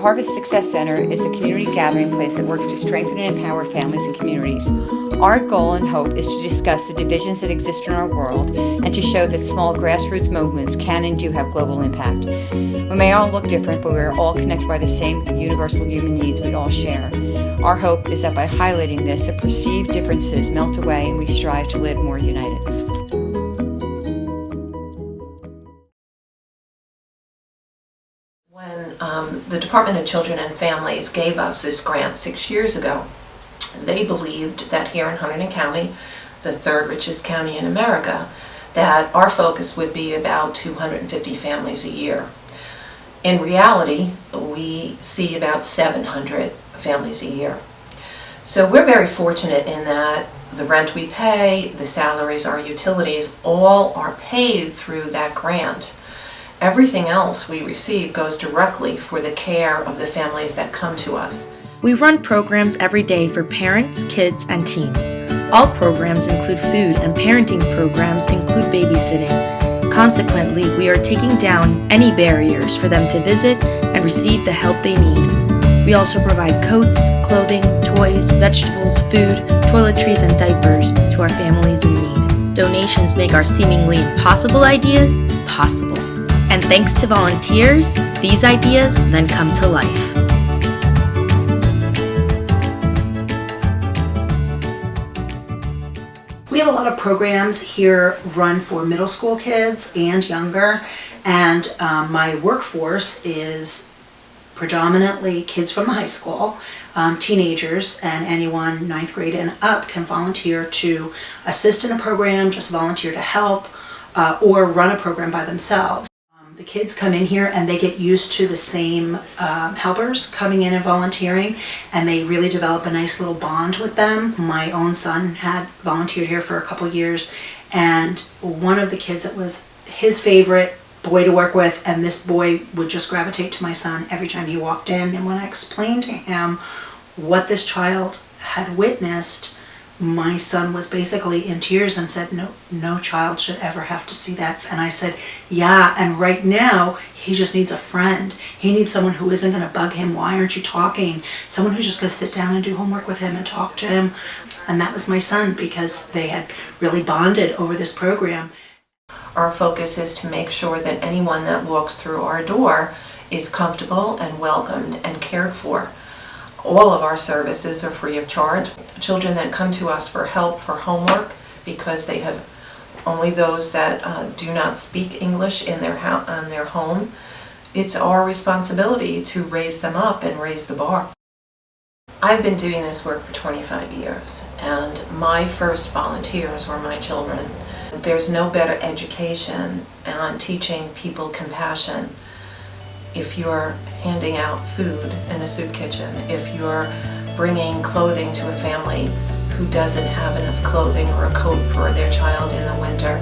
Harvest Success Center is a community gathering place that works to strengthen and empower families and communities. Our goal and hope is to discuss the divisions that exist in our world and to show that small grassroots movements can and do have global impact. We may all look different, but we are all connected by the same universal human needs we all share. Our hope is that by highlighting this, the perceived differences melt away and we strive to live more united. When the Department of Children and Families gave us this grant 6 years ago, they believed that here in Hunterdon County, the third richest county in America, that our focus would be about 250 families a year. In reality, we see about 700 families a year. So we're very fortunate in that the rent we pay, the salaries, our utilities, all are paid through that grant. Everything else we receive goes directly for the care of the families that come to us. We run programs every day for parents, kids, and teens. All programs include food, and parenting programs include babysitting. Consequently, we are taking down any barriers for them to visit and receive the help they need. We also provide coats, clothing, toys, vegetables, food, toiletries, and diapers to our families in need. Donations make our seemingly impossible ideas possible. And thanks to volunteers, these ideas then come to life. We have a lot of programs here run for middle school kids and younger, and my workforce is predominantly kids from high school, teenagers, and anyone 9th grade and up can volunteer to assist in a program, just volunteer to help, or run a program by themselves. The kids come in here and they get used to the same helpers coming in and volunteering, and they really develop a nice little bond with them. My own son had volunteered here for a couple years, and one of the kids, it was his favorite boy to work with, and this boy would just gravitate to my son every time he walked in. And when I explained to him what this child had witnessed, my son was basically in tears and said, no child should ever have to see that. And I said, yeah, and right now he just needs a friend. He needs someone who isn't going to bug him. Why aren't you talking? Someone who's just going to sit down and do homework with him and talk to him. And that was my son, because they had really bonded over this program. Our focus is to make sure that anyone that walks through our door is comfortable and welcomed and cared for. All of our services are free of charge. Children that come to us for help for homework, because they have only those that do not speak English in their home, it's our responsibility to raise them up and raise the bar. I've been doing this work for 25 years, and my first volunteers were my children. There's no better education on teaching people compassion if you're handing out food in a soup kitchen, if you're bringing clothing to a family who doesn't have enough clothing or a coat for their child in the winter.